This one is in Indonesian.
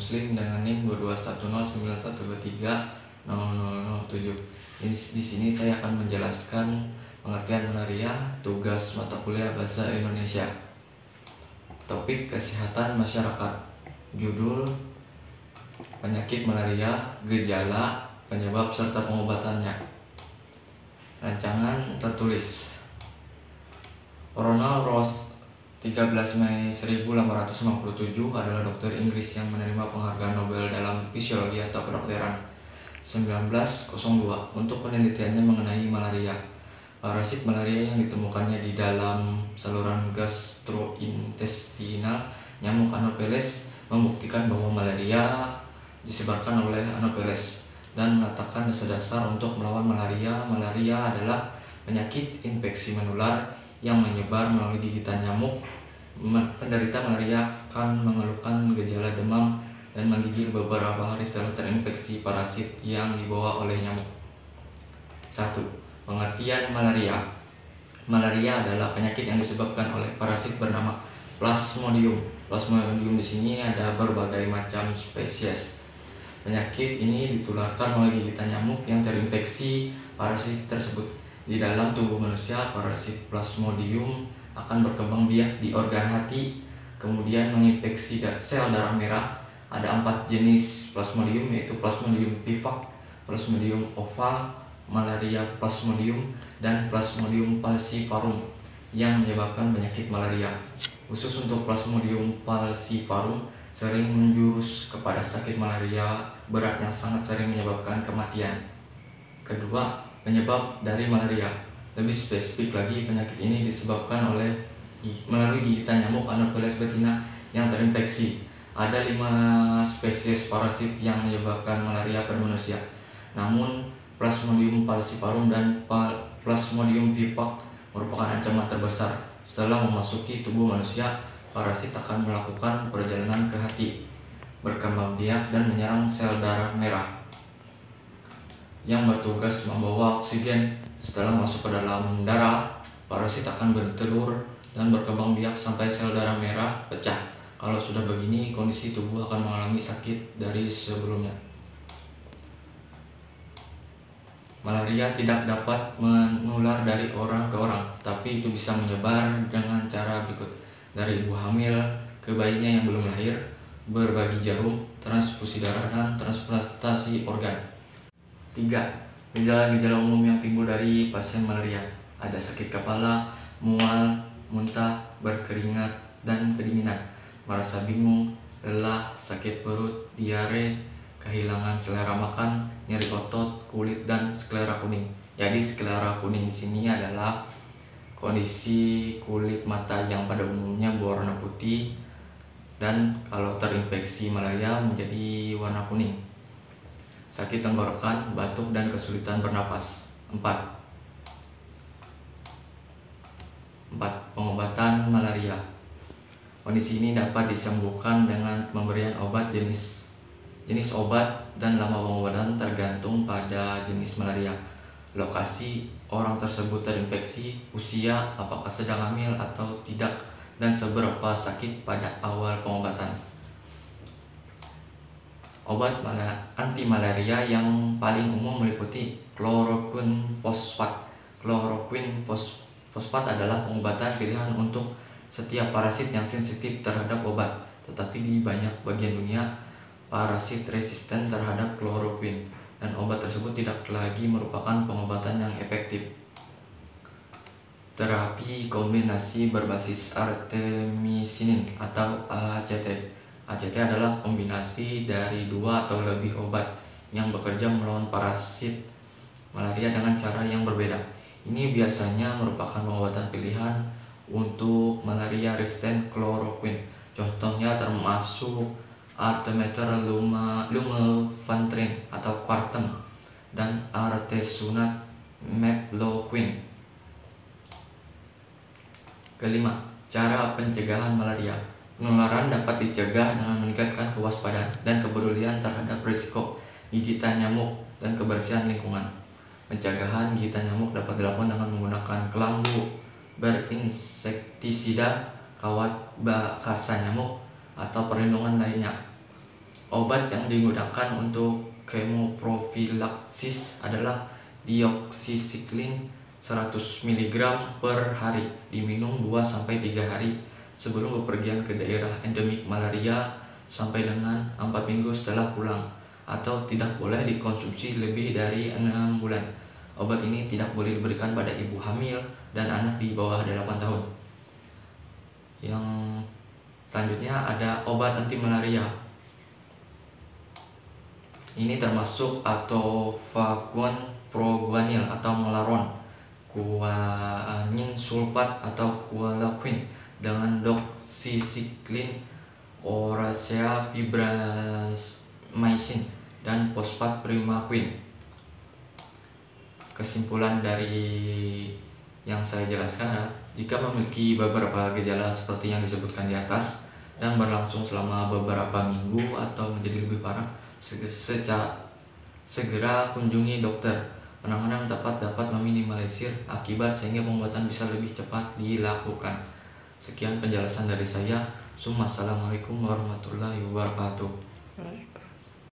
Muslim dengan NIM 221091230007. Di sini saya akan menjelaskan pengertian malaria, tugas mata kuliah bahasa Indonesia. Topik kesehatan masyarakat. Judul penyakit malaria, gejala, penyebab serta pengobatannya. Rancangan tertulis. Ronald Ross 13 Mei 1857 adalah dokter Inggris yang menerima penghargaan Nobel dalam fisiologi atau kedokteran 1902 untuk penelitiannya mengenai malaria. Parasit malaria yang ditemukannya di dalam saluran gastrointestinal nyamuk Anopheles membuktikan bahwa malaria disebarkan oleh Anopheles dan meletakkan dasar-dasar untuk melawan malaria. Malaria adalah penyakit infeksi menular yang menyebar melalui gigitan nyamuk. Penderita malaria akan mengeluhkan gejala demam dan menggigil beberapa hari setelah terinfeksi parasit yang dibawa oleh nyamuk. 1. Pengertian malaria. Malaria adalah penyakit yang disebabkan oleh parasit bernama Plasmodium. Plasmodium di sini ada berbagai macam spesies. Penyakit ini ditularkan oleh gigitan nyamuk yang terinfeksi parasit tersebut. Di dalam tubuh manusia, parasit Plasmodium akan berkembang biak di organ hati, kemudian menginfeksi sel darah merah. Ada 4 jenis Plasmodium, yaitu Plasmodium vivax, Plasmodium oval, Malaria Plasmodium, dan Plasmodium falciparum yang menyebabkan penyakit malaria. Khusus untuk Plasmodium falciparum sering menjurus kepada sakit malaria berat yang sangat sering menyebabkan kematian. Kedua, penyebab dari malaria. Lebih spesifik lagi, penyakit ini disebabkan melalui gigitan nyamuk Anopheles betina yang terinfeksi. Ada 5 spesies parasit yang menyebabkan malaria pada manusia. Namun, Plasmodium falciparum dan Plasmodium vivax merupakan ancaman terbesar. Setelah memasuki tubuh manusia, parasit akan melakukan perjalanan ke hati, berkembang biak dan menyerang sel darah merah yang bertugas membawa oksigen. Setelah masuk ke dalam darah, parasit akan bertelur dan berkembang biak sampai sel darah merah pecah. Kalau sudah begini, kondisi tubuh akan mengalami sakit dari sebelumnya. Malaria tidak dapat menular dari orang ke orang, tapi itu bisa menyebar dengan cara berikut: dari ibu hamil ke bayinya yang belum lahir, berbagi jarum, transfusi darah, dan transplantasi organ. 3. Gejala-gejala umum yang timbul dari pasien malaria. Ada sakit kepala, mual, muntah, berkeringat, dan kedinginan, merasa bingung, lelah, sakit perut, diare, kehilangan selera makan, nyeri otot, kulit, dan sklera kuning. Jadi sklera kuning di sini adalah kondisi kulit mata yang pada umumnya berwarna putih dan kalau terinfeksi malaria menjadi warna kuning. Sakit tenggorokan, batuk, dan kesulitan bernapas. 4. Pengobatan malaria. Kondisi ini dapat disembuhkan dengan pemberian obat. Jenis obat dan lama pengobatan tergantung pada jenis malaria, lokasi orang tersebut terinfeksi, usia, apakah sedang hamil atau tidak, dan seberapa sakit pada awal pengobatan. Obat anti malaria yang paling umum meliputi kloroquine fosfat. Kloroquine fosfat adalah pengobatan pilihan untuk setiap parasit yang sensitif terhadap obat, tetapi di banyak bagian dunia parasit resisten terhadap kloroquine dan obat tersebut tidak lagi merupakan pengobatan yang efektif. Terapi kombinasi berbasis artemisinin atau ACT. ACT adalah kombinasi dari 2 atau lebih obat yang bekerja melawan parasit malaria dengan cara yang berbeda. Ini biasanya merupakan pengobatan pilihan untuk malaria resisten kloroquine. Contohnya termasuk artemether lumefantrine atau Quartem dan artesunate mefloquine. Kelima, cara pencegahan malaria. Penularan dapat dicegah dengan meningkatkan kewaspadaan dan kepedulian terhadap risiko gigitan nyamuk dan kebersihan lingkungan. Pencegahan gigitan nyamuk dapat dilakukan dengan menggunakan kelambu berinsektisida, kawat bakasa nyamuk, atau perlindungan lainnya. Obat yang digunakan untuk kemoprofilaksis adalah dioksisiklin 100 mg per hari, diminum 2-3 hari sebelum bepergian ke daerah endemik malaria sampai dengan 4 minggu setelah pulang, atau tidak boleh dikonsumsi lebih dari 6 bulan. Obat ini tidak boleh diberikan pada ibu hamil dan anak di bawah 8 tahun. Yang selanjutnya ada obat anti malaria. Ini termasuk atovaquone, proguanil atau melaron, guanin sulfat atau gualaquin dengan doxycycline, oracea fibramycin, dan fosfat primaquine. Kesimpulan dari yang saya jelaskan adalah jika memiliki beberapa gejala seperti yang disebutkan di atas dan berlangsung selama beberapa minggu atau menjadi lebih parah, segera kunjungi dokter. Penanganan tepat dapat meminimalisir akibat sehingga pengobatan bisa lebih cepat dilakukan. Sekian penjelasan dari saya. Assalamualaikum warahmatullahi wabarakatuh.